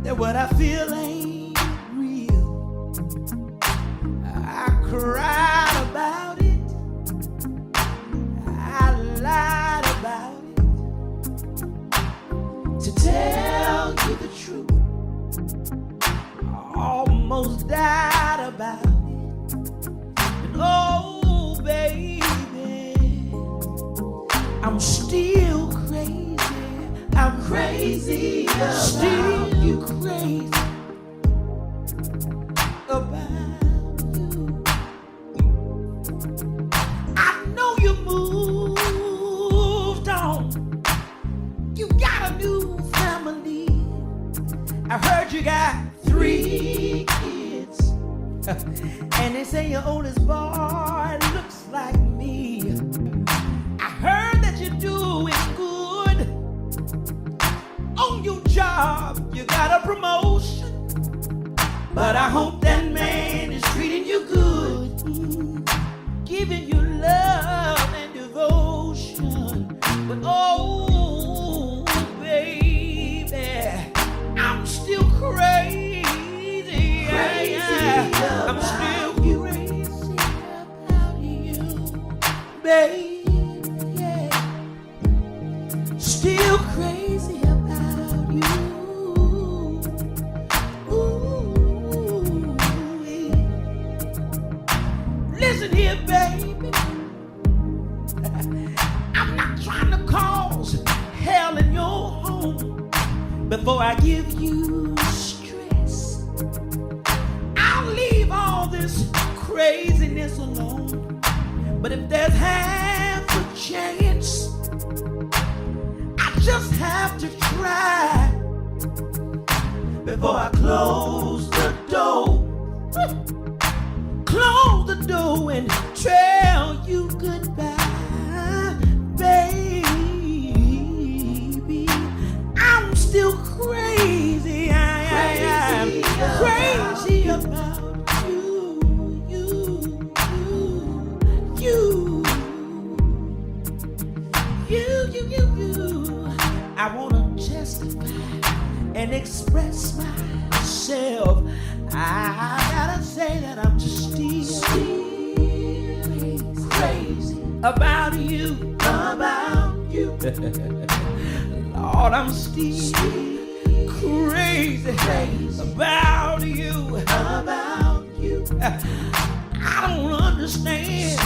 that what I feel ain't real. I cried about it. I lied about it. To tell you the truth, I almost died about it. And oh, baby, I'm still crazy. I'm crazy, still you crazy about you. I know you moved on. You got a new family. I heard you got 3 kids. And they say your oldest boy looks like me. I heard that you're doing good on your job. You got a promotion, but I hope that man is treating you good, giving you love and devotion. But oh, baby, I'm still crazy. I'm still crazy about you, baby. Yeah. Still crazy about you. Ooh. Listen here, baby. I'm not trying to cause hell in your home. Before I give you stress, I'll leave all this craziness alone. But if there's half a chance, I just have to try before I close the door. Close the door and tell you goodbye, baby. I'm still crazy. I am crazy about you. I wanna testify and express myself. I gotta say that I'm still crazy about you. Lord, I'm still crazy about you. I don't understand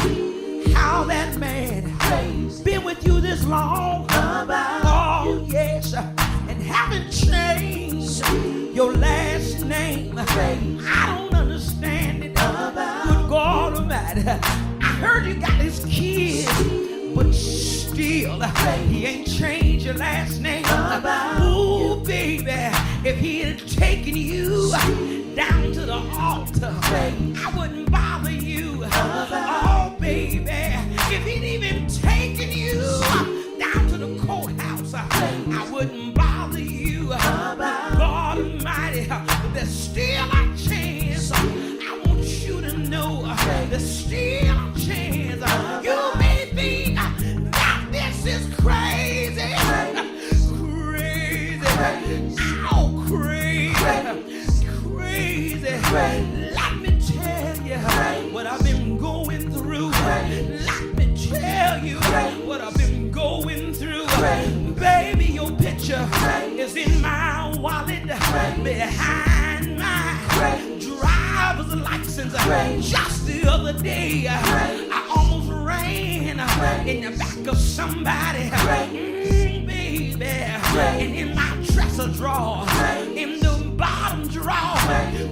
how that man been with you this long. Oh, yes, and haven't changed your last name. I don't understand it. Good God Almighty. I heard you got his kids, but still, he ain't changed your last name. Ooh, baby, if he had taken you down to the altar, I wouldn't bother you. Oh, baby, if he'd even taken you down to the courthouse, I wouldn't bother you. God Almighty, there's still a chance. I want you to know there's still a chance. You may think that this is crazy. Oh, crazy. Let me tell you what I've been going through. Let me tell you what I've been going through. Baby, your picture is in my wallet behind my driver's license. Just the other day, I almost ran in the back of somebody. Baby, and in my dresser drawer, in the bottom drawer,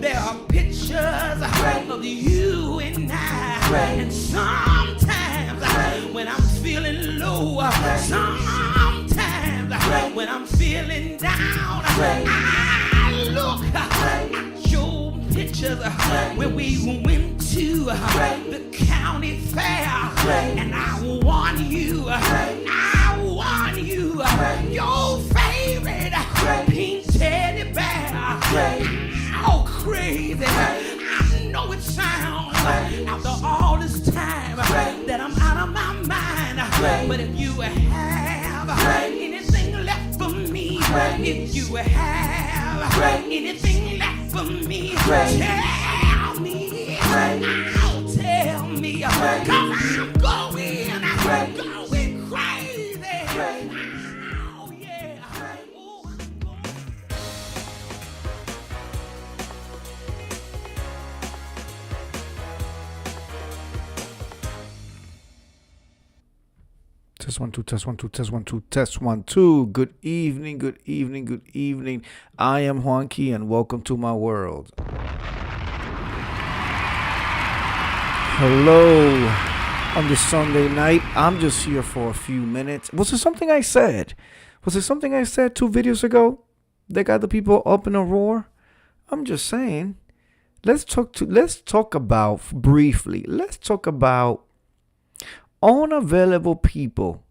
there are pictures of you and I. And sometimes when I'm feeling low, sometimes when I'm feeling down, I look at your pictures when we went to the county fair, and I won you, your favorite pink teddy bear. Oh, crazy. I know it sounds after all this time that I'm out of my mind. But if you have anything left for me, if you have Anything left for me, tell me. I'll tell me. 'Cause I'm going crazy. Oh, yeah. Oh, I'm going. Test 1 2, test 1 2, test 1 2, test 1 2. Good evening, good evening, good evening. I am Juan Key and welcome to my world. Hello on this Sunday night. I'm just here for a few minutes. Was it something I said? Was it something I said 2 videos ago that got the people up in a roar? I'm just saying. Let's talk about briefly. Let's talk about unavailable people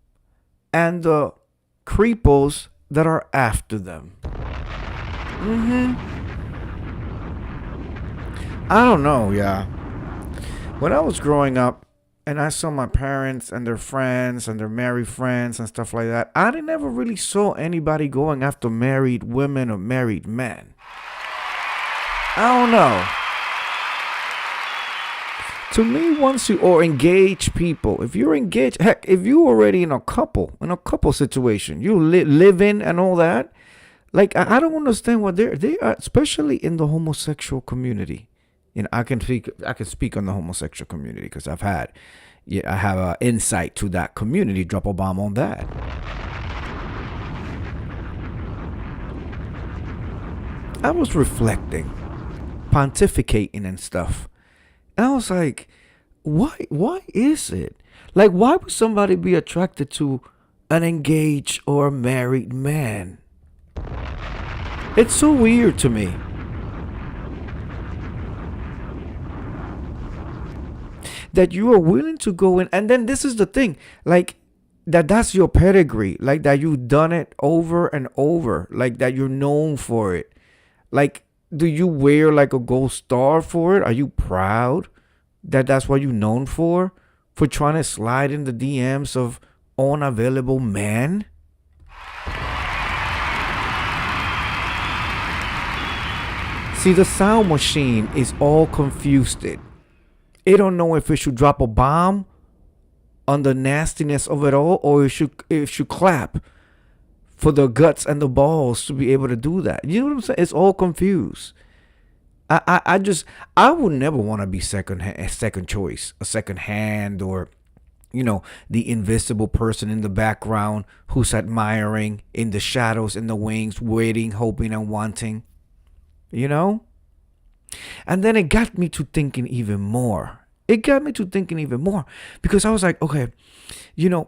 and the creepos that are after them. I don't know, yeah. When I was growing up and I saw my parents and their friends and their married friends and stuff like that, I never really saw anybody going after married women or married men. I don't know. To me, once you or engage people, if you're engaged, heck, if you're already in a couple situation, you live in and all that, like I don't understand what they are, especially in the homosexual community. You know, I can speak on the homosexual community because I have an insight to that community. Drop a bomb on that. I was reflecting, pontificating and stuff. And I was like, why is it? Like, why would somebody be attracted to an engaged or a married man? It's so weird to me. That you are willing to go in, and then this is the thing, like that's your pedigree, like that you've done it over and over, like that you're known for it. Like, do you wear like a gold star for it? Are you proud that that's what you're known for trying to slide in the DMs of unavailable men? See, the sound machine is all confused. It don't know if it should drop a bomb on the nastiness of it all, or it should clap for the guts and the balls to be able to do that. You know what I'm saying? It's all confused. I would never want to be second choice, a second hand, or, you know, the invisible person in the background who's admiring in the shadows, in the wings, waiting, hoping, and wanting. You know? And then it got me to thinking even more. Because I was like, okay, you know,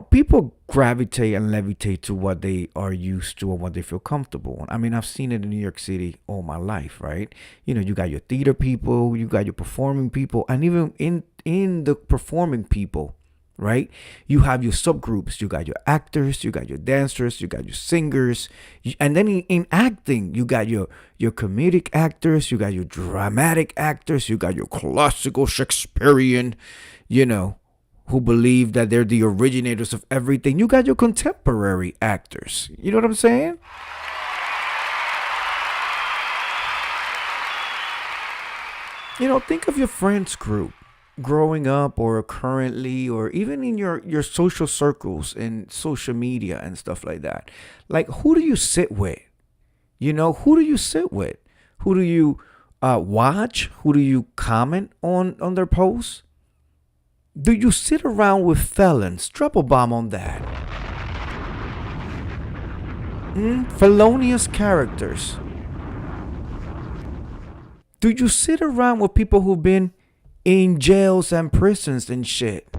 people gravitate and levitate to what they are used to and what they feel comfortable. I mean, I've seen it in New York City all my life, right? You know, you got your theater people, you got your performing people, and even in the performing people, right? You have your subgroups. You got your actors, you got your dancers, you got your singers, and then in acting, you got your comedic actors, you got your dramatic actors, you got your classical Shakespearean, you know, who believe that they're the originators of everything. You got your contemporary actors. You know what I'm saying? You know, think of your friends group growing up or currently, or even in your social circles and social media and stuff like that. Like, who do you sit with? You know, who do you sit with? Who do you watch? Who do you comment on their posts? Do you sit around with felons? Drop a bomb on that. Felonious characters. Do you sit around with people who've been in jails and prisons and shit?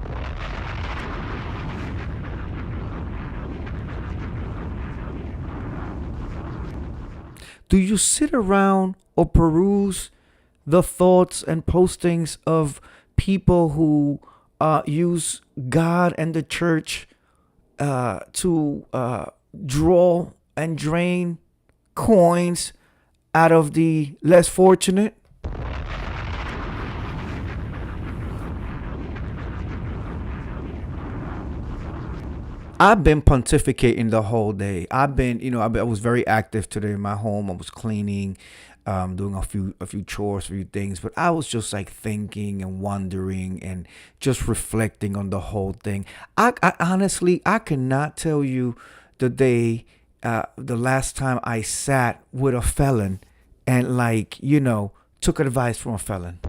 Do you sit around or peruse the thoughts and postings of people who use God and the church to draw and drain coins out of the less fortunate? I've been pontificating the whole day. I've been, I was very active today in my home. I was cleaning, doing a few chores, a few things. But I was just like thinking and wondering and just reflecting on the whole thing. I honestly, I cannot tell you the day, the last time I sat with a felon and like, took advice from a felon.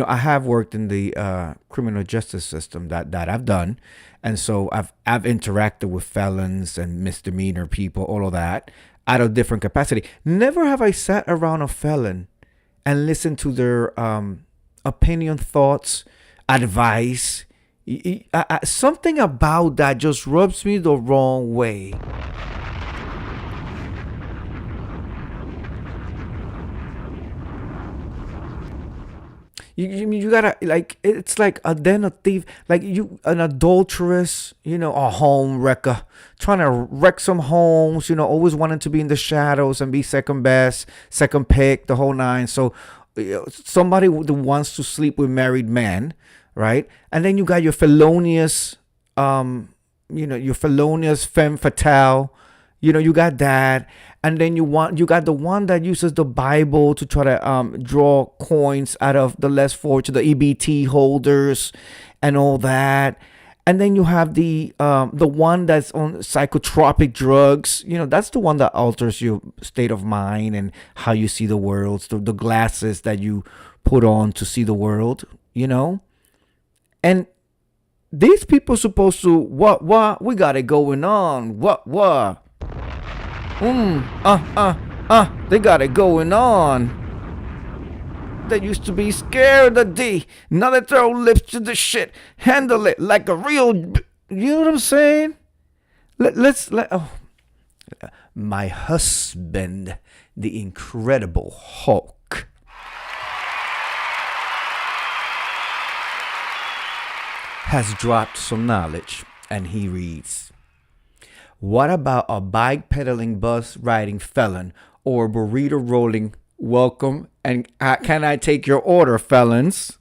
I have worked in the criminal justice system that I've done, and so I've interacted with felons and misdemeanor people, all of that, at a different capacity. Never have I sat around a felon and listened to their opinion, thoughts, advice. Something about that just rubs me the wrong way. You gotta, like, it's like a den of thief, like you an adulteress, a home wrecker, trying to wreck some homes, always wanting to be in the shadows and be second best, second pick, the whole nine. So somebody who wants to sleep with married men, right? And then you got your felonious, your felonious femme fatale. You got that, and then you got the one that uses the Bible to try to draw coins out of the less fortunate, the EBT holders, and all that. And then you have the one that's on psychotropic drugs. That's the one that alters your state of mind and how you see the world. The glasses that you put on to see the world. And these people supposed to what we got it going on. What. They got it going on. They used to be scared of D. Now they throw lips to the shit. Handle it like a real. You know what I'm saying? My husband, the Incredible Hulk, has dropped some knowledge, and he reads. What about a bike pedaling, bus riding felon or burrito rolling? Welcome, and can I take your order, felons?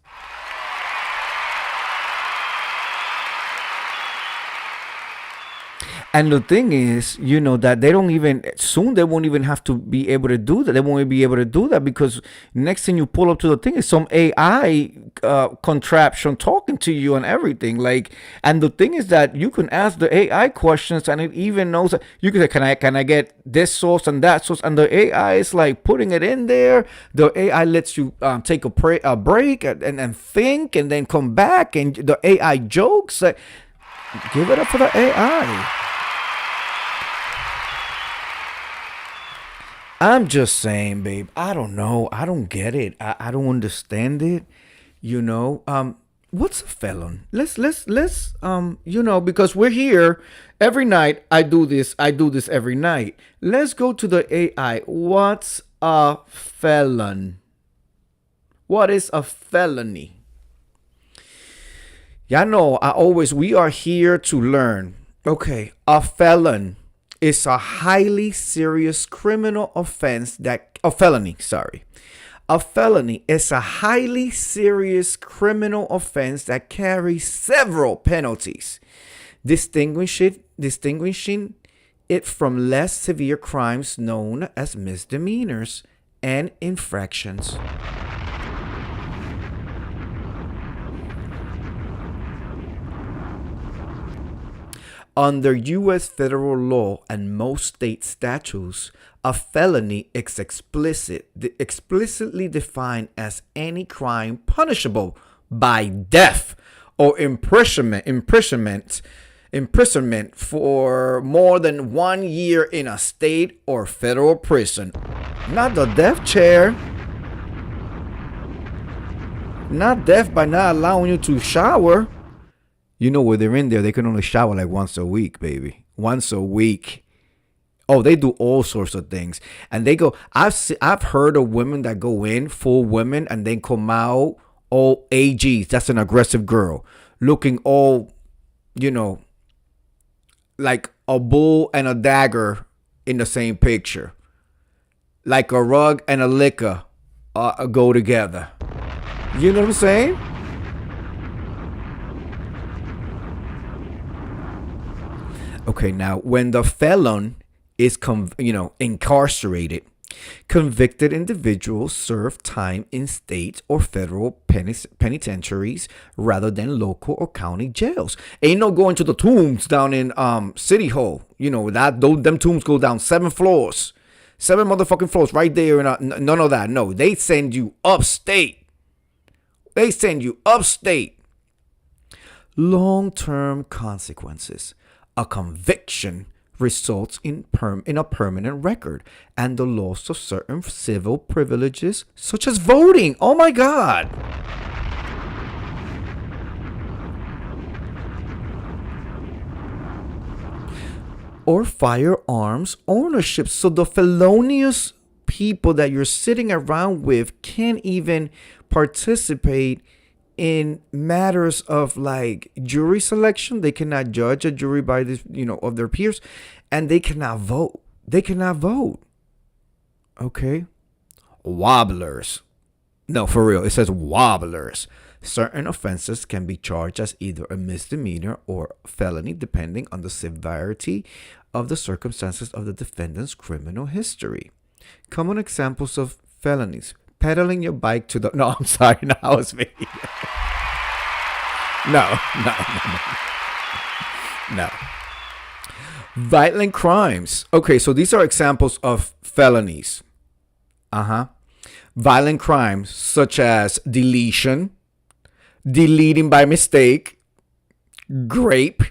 And the thing is, that they don't even, soon they won't even have to be able to do that. They won't be able to do that because next thing you pull up to the thing is some AI contraption talking to you and everything. And the thing is that you can ask the AI questions and it even knows that you can say, can I get this source and that source? And the AI is like putting it in there. The AI lets you take a break and think and then come back, and the AI jokes. Give it up for the AI. I'm just saying, babe. I don't know. I don't get it. I don't understand it. What's a felon? Let's because we're here every night. I do this every night. Let's go to the AI. What's a felon? What is a felony? Y'all know we are here to learn. Okay, a felon is a highly serious criminal offense a felony is a highly serious criminal offense that carries several penalties, distinguishing it from less severe crimes known as misdemeanors and infractions. Under U.S. federal law and most state statutes, a felony is explicitly defined as any crime punishable by death or imprisonment for more than 1 year in a state or federal prison. Not the death chair. Not death by not allowing you to shower. Where they're in there, they can only shower like once a week, baby. Once a week. Oh, they do all sorts of things. And they go, I've heard of women that go in, full women, and then come out all AGs. That's an aggressive girl. Looking all, like a bull and a dagger in the same picture. Like a rug and a liquor go together. You know what I'm saying? Okay, now when the felon is incarcerated, convicted individuals serve time in state or federal penitentiaries rather than local or county jails. Ain't no going to the tombs down in City Hall. Them tombs go down 7 floors. 7 motherfucking floors right there. And none of that. No, they send you upstate. Long-term consequences. A conviction results in a permanent record and the loss of certain civil privileges such as voting. Oh my God. Or firearms ownership. So the felonious people that you're sitting around with can't even participate in matters of like jury selection. They cannot judge a jury by this, of their peers, and they cannot vote. Okay. Wobblers. No, for real. It says wobblers. Certain offenses can be charged as either a misdemeanor or felony, depending on the severity of the circumstances of the defendant's criminal history. Common examples of felonies: pedaling your bike to the... No, I'm sorry. No, I was me. No. Violent crimes. Okay, so these are examples of felonies. Violent crimes such as deletion, deleting by mistake, grape,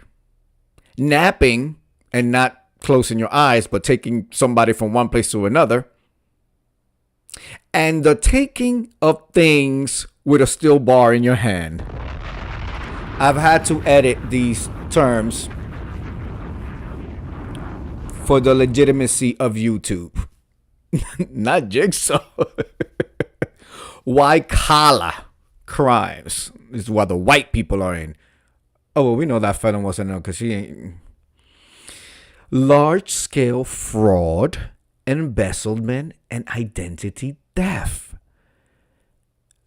napping, and not closing your eyes, but taking somebody from one place to another, and the taking of things with a steel bar in your hand. I've had to edit these terms for the legitimacy of YouTube. Not Jigsaw. White collar crimes is what the white people are in. Oh, well, we know that felon wasn't there because she ain't. Large scale fraud, embezzlement, and identity theft.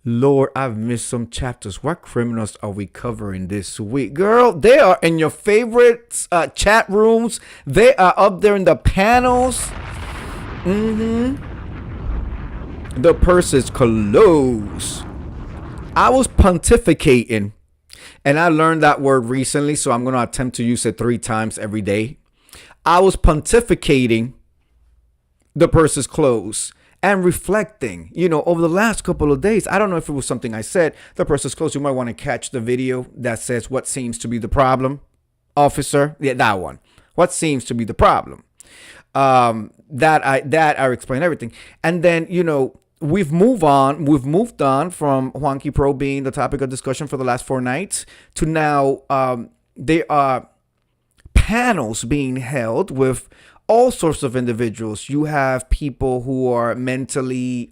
Lord, I've missed some chapters. What criminals are we covering this week? Girl, they are in your favorite chat rooms. They are up there in the panels. The purse is closed. I was pontificating, and I learned that word recently, so I'm going to attempt to use it 3 times every day. I was pontificating the purse is closed and reflecting, over the last couple of days. I don't know if it was something I said. The purse is closed. You might want to catch the video that says what seems to be the problem, officer. Yeah, that one. What seems to be the problem? That I explain everything. And then, we've moved on from Juanqui Pro being the topic of discussion for the last 4 nights to now there are panels being held with all sorts of individuals. You have people who are mentally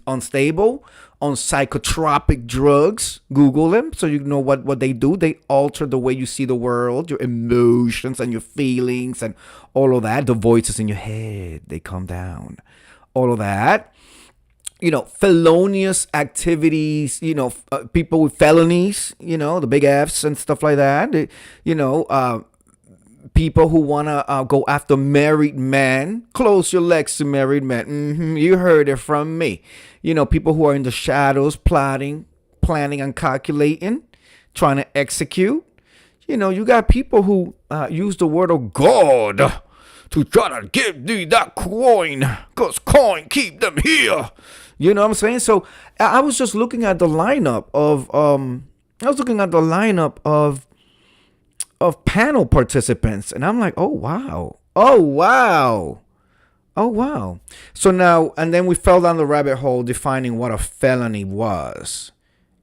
unstable, on psychotropic drugs. Google them so you know what they do. They alter the way you see the world, your emotions and your feelings and all of that. The voices in your head, they calm down. All of that. Felonious activities, people with felonies, the big Fs and stuff like that. People who want to go after married men. Close your legs to married men. You heard it from me. People who are in the shadows, plotting, planning, and calculating, trying to execute. You got people who use the word of God to try to give thee that coin, because coin keep them here. You know what I'm saying? So I was just looking at the lineup of panel participants, and I'm like, oh wow. So now, and then we fell down the rabbit hole defining what a felony was.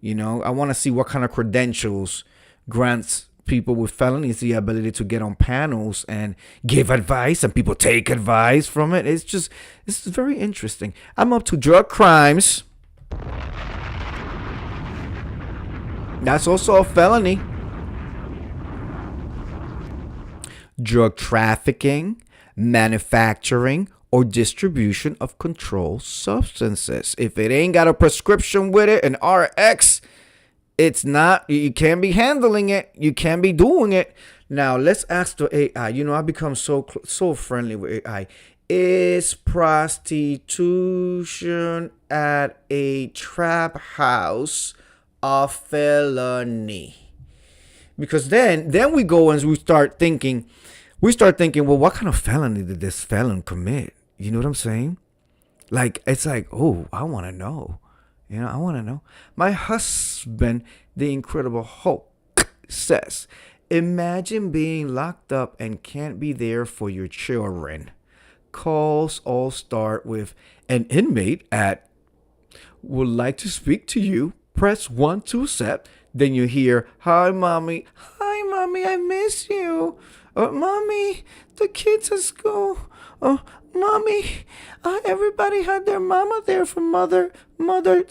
I want to see what kind of credentials grants people with felonies the ability to get on panels and give advice, and people take advice from it. It's very interesting. I'm up to drug crimes. That's also a felony. Drug trafficking, manufacturing, or distribution of controlled substances. If it ain't got a prescription with it, an RX, it's not, you can't be handling it. You can't be doing it. Now, let's ask the AI. I've become so friendly with AI. Is prostitution at a trap house a felony? Because then we go and we start thinking, well, what kind of felony did this felon commit? You know what I'm saying? Like, it's like, oh, I want to know. I want to know. My husband, the Incredible Hulk, says, imagine being locked up and can't be there for your children. Calls all start with an inmate at would like to speak to you. Press 1 to accept. Then you hear, hi, mommy. Hi, mommy, I miss you. Mommy, the kids at school. Mommy, everybody had their mama there for mother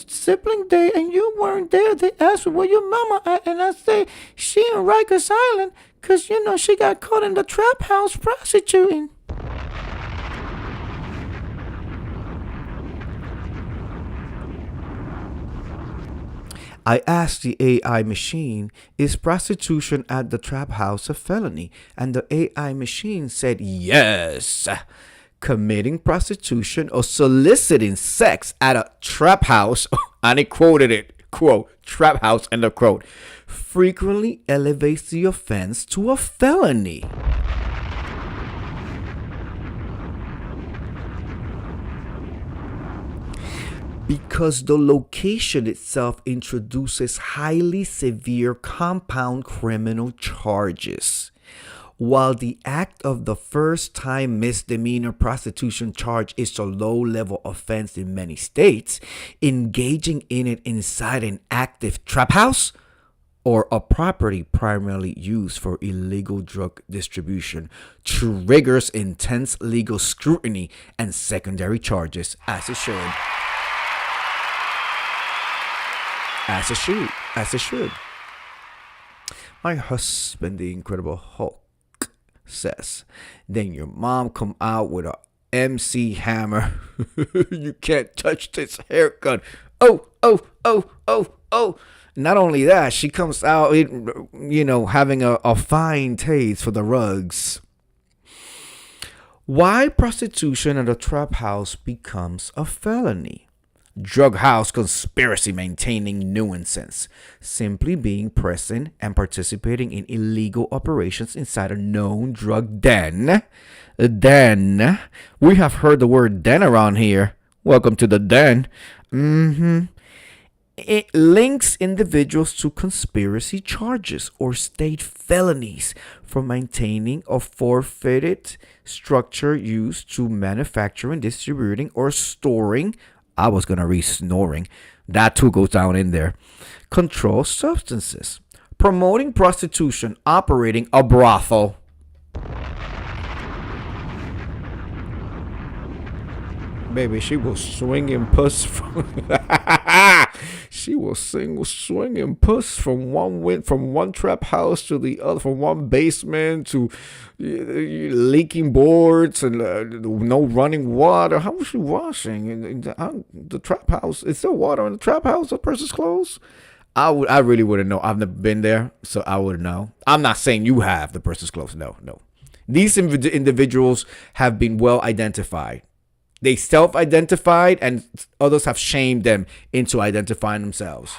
sibling day, and you weren't there. They asked me where your mama at, and I say she in Rikers Island, cause she got caught in the trap house prostituting. I asked the AI machine, is prostitution at the trap house a felony? And the AI machine said yes. Committing prostitution or soliciting sex at a trap house, and it quoted it, quote, trap house, end of quote, frequently elevates the offense to a felony. Because the location itself introduces highly severe compound criminal charges. While the act of the first-time misdemeanor prostitution charge is a low-level offense in many states, engaging in it inside an active trap house or a property primarily used for illegal drug distribution triggers intense legal scrutiny and secondary charges, as it should. As it should. My husband, the Incredible Hulk, says, then your mom come out with a MC Hammer. You can't touch this haircut. Oh. Not only that, she comes out, having a fine taste for the rugs. Why prostitution at a trap house becomes a felony? Drug house conspiracy maintaining nuisance. Simply being present and participating in illegal operations inside a known drug den. Den. We have heard the word den around here. Welcome to the den. It links individuals to conspiracy charges or state felonies for maintaining a forfeited structure used to manufacturing, distributing, or storing. I was going to read snoring. That too goes down in there. Controlled substances. Promoting prostitution, operating a brothel. Baby, she was swinging puss from swinging puss from one trap house to the other, from one basement to leaking boards and no running water. How was she washing? The trap house, is there water in the trap house? The person's clothes? I really wouldn't know. I've never been there, so I wouldn't know. I'm not saying you have the person's clothes. No. These individuals have been well identified. They self-identified, and others have shamed them into identifying themselves.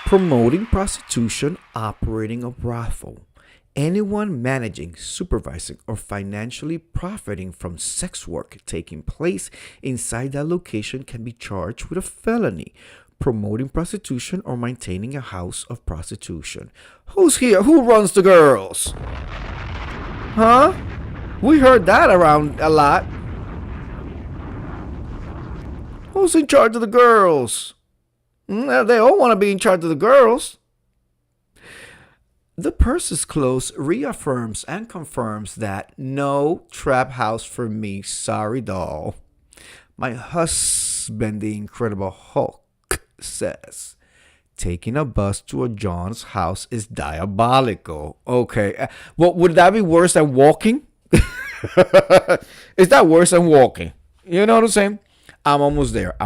Promoting prostitution, operating a brothel. Anyone managing, supervising, or financially profiting from sex work taking place inside that location can be charged with a felony. Promoting prostitution or maintaining a house of prostitution. Who's here? Who runs the girls? Huh? We heard that around a lot. Who's in charge of the girls? They all want to be in charge of the girls. The Purse's Close reaffirms and confirms that no trap house for me, sorry doll. My husband, the Incredible Hulk, says, Taking a bus to a John's house is diabolical. Okay. Well, would that be worse than walking? Is that worse than walking? You know what I'm saying? I'm almost there.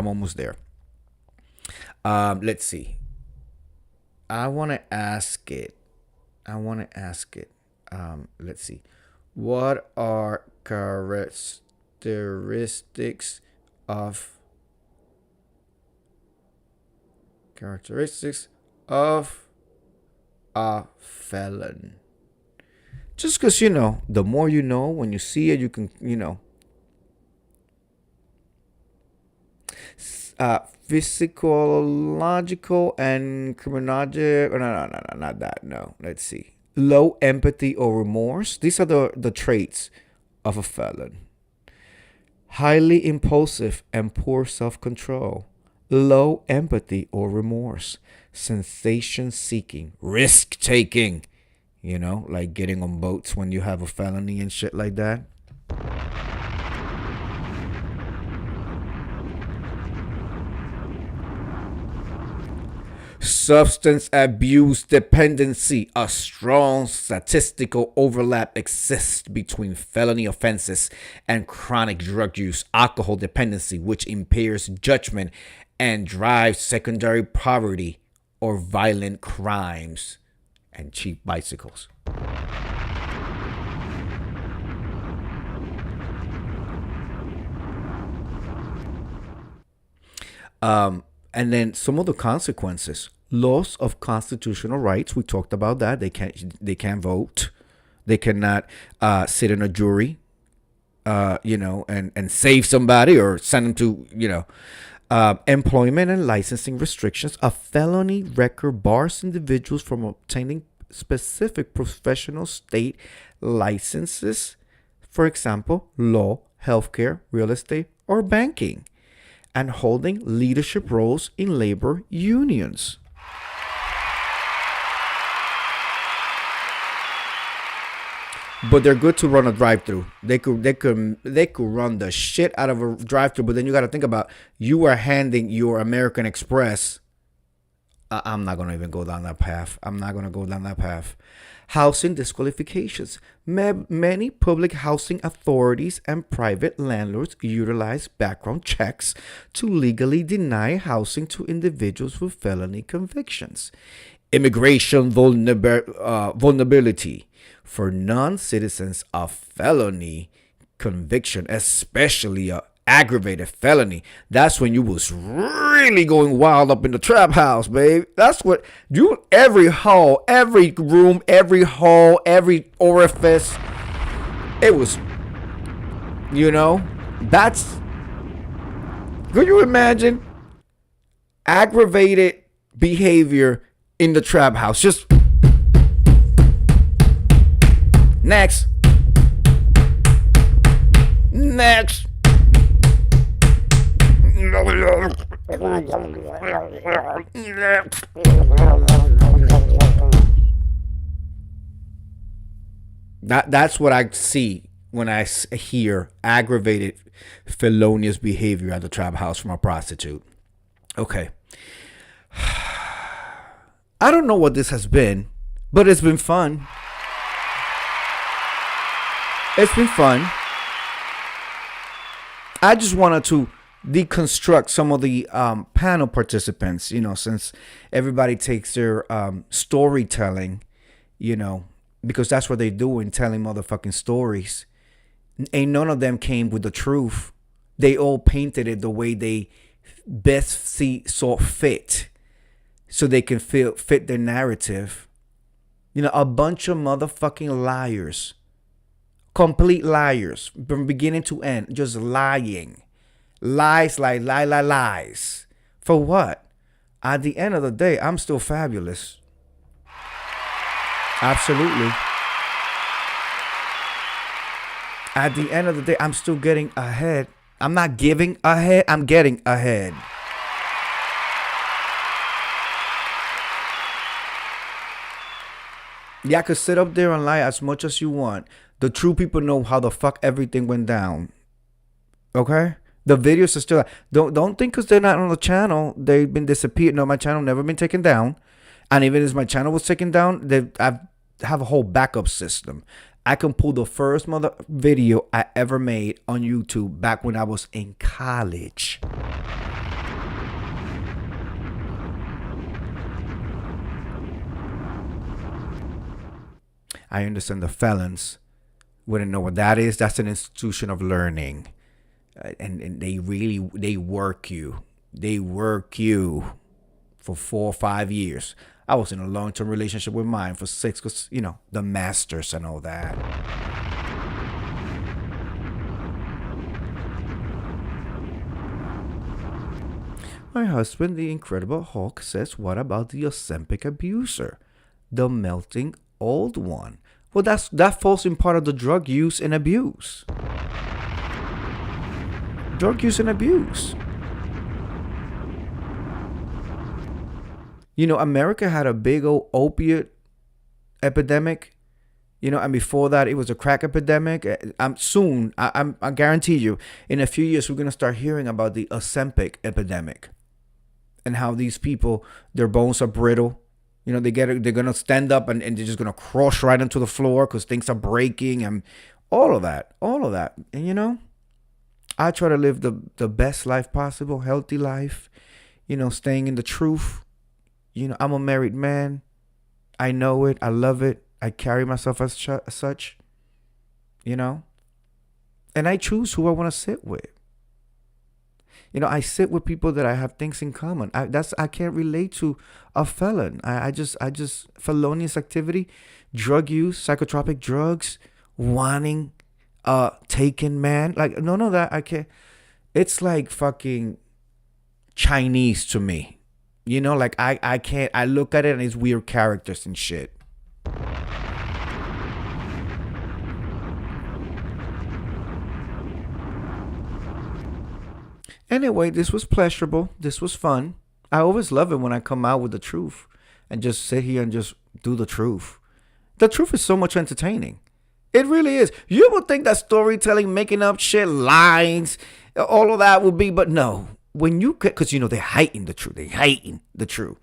Let's see. I want to ask it. Let's see. What are characteristics of a felon? Just because, the more you know, when you see it, you can, physiological and criminological. No, not that. No, let's see. Low empathy or remorse. These are the traits of a felon. Highly impulsive and poor self-control. Low empathy or remorse. Sensation seeking. Risk taking. Like getting on boats when you have a felony and shit like that. Substance abuse dependency. A strong statistical overlap exists between felony offenses and chronic drug use, alcohol dependency, which impairs judgment and drives secondary poverty or violent crimes and cheap bicycles. And then some of the consequences: loss of constitutional rights. We talked about that. They can't vote. They cannot sit in a jury, and save somebody or send them to, employment and licensing restrictions. A felony record bars individuals from obtaining specific professional state licenses, for example, law, healthcare, real estate, or banking, and holding leadership roles in labor unions. But they're good to run a drive-through. They could run the shit out of a drive-through. But then you got to think about, you are handing your American Express. I'm not gonna even go down that path. Housing disqualifications. Many public housing authorities and private landlords utilize background checks to legally deny housing to individuals with felony convictions. Immigration vulnerability. For non-citizens, a felony conviction, especially a aggravated felony, that's when you was really going wild up in the trap house, babe. That's what every hall, every room, every hall, every orifice, it was, that's, could you imagine aggravated behavior in the trap house? Just next. That's what I see when I hear aggravated felonious behavior at the trap house from a prostitute. Okay. I don't know what this has been, but it's been fun. I just wanted to deconstruct some of the panel participants, since everybody takes their storytelling, because that's what they're doing, telling motherfucking stories. Ain't none of them came with the truth. They all painted it the way they best saw fit, so they can fit their narrative. A bunch of motherfucking liars. Complete liars from beginning to end, just lying. Lies. For what? At the end of the day, I'm still fabulous. Absolutely. At the end of the day, I'm still getting ahead. I'm not giving ahead, I'm getting ahead. Yeah, I could sit up there and lie as much as you want. The true people know how the fuck everything went down. Okay? The videos are still. Don't think because they're not on the channel, they've been disappeared. No, my channel never been taken down, and even as my channel was taken down, I have a whole backup system. I can pull the first mother video I ever made on YouTube back when I was in college. I understand the felons wouldn't know what that is. That's an institution of learning. And they work you. They work you for 4 or 5 years. I was in a long-term relationship with mine for 6 because, the masters and all that. My husband, the Incredible Hulk, says, what about the Ozempic abuser? The melting old one. Well, that falls in part of the drug use and abuse. Drug use and abuse. America had a big old opiate epidemic. And before that, it was a crack epidemic. I guarantee you, in a few years, we're gonna start hearing about the Ozempic epidemic, and how these people, their bones are brittle. They're gonna stand up and they're just gonna crush right into the floor because things are breaking and all of that. And I try to live the best life possible, healthy life. Staying in the truth. I'm a married man. I know it. I love it. I carry myself as such. And I choose who I want to sit with. I sit with people that I have things in common. I can't relate to a felon. I just felonious activity, drug use, psychotropic drugs, wanting taken man. Like none of that I can't. It's like fucking Chinese to me. Like I can't. I look at it and it's weird characters and shit. Anyway, this was pleasurable. This was fun. I always love it when I come out with the truth and just sit here and just do the truth. The truth is so much entertaining. It really is. You would think that storytelling, making up shit, lines, all of that would be, but no. When you, because they heighten the truth. They heighten the truth.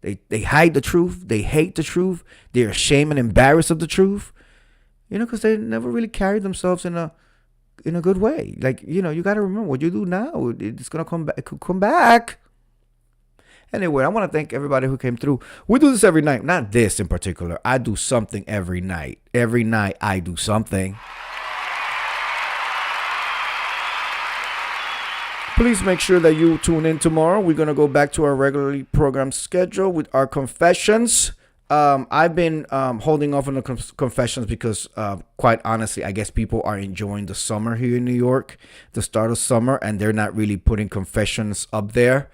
They hide the truth. They hate the truth. They're ashamed and embarrassed of the truth. Because they never really carry themselves in a good way. Like, you got to remember what you do now. It's going to come back. It could come back. Anyway, I want to thank everybody who came through. We do this every night. Not this in particular. I do something every night. Every night I do something. Please make sure that you tune in tomorrow. We're going to go back to our regularly programmed schedule with our confessions. I've been holding off on the confessions because, quite honestly, I guess people are enjoying the summer here in New York, the start of summer, and they're not really putting confessions up there.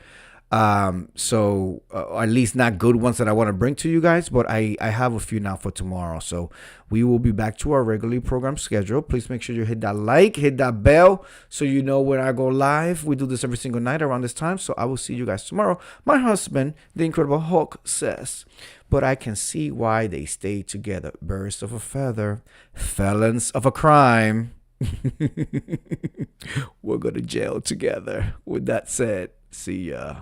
So at least not good ones that I want to bring to you guys, but I have a few now for tomorrow. So we will be back to our regularly programmed schedule. Please make sure you hit that like, hit that bell, so you know when I go live. We do this every single night around this time. So I will see you guys tomorrow. My husband, the Incredible Hulk, says, but I can see why they stay together. Birds of a feather, felons of a crime. We're going to jail together. With that said, see ya.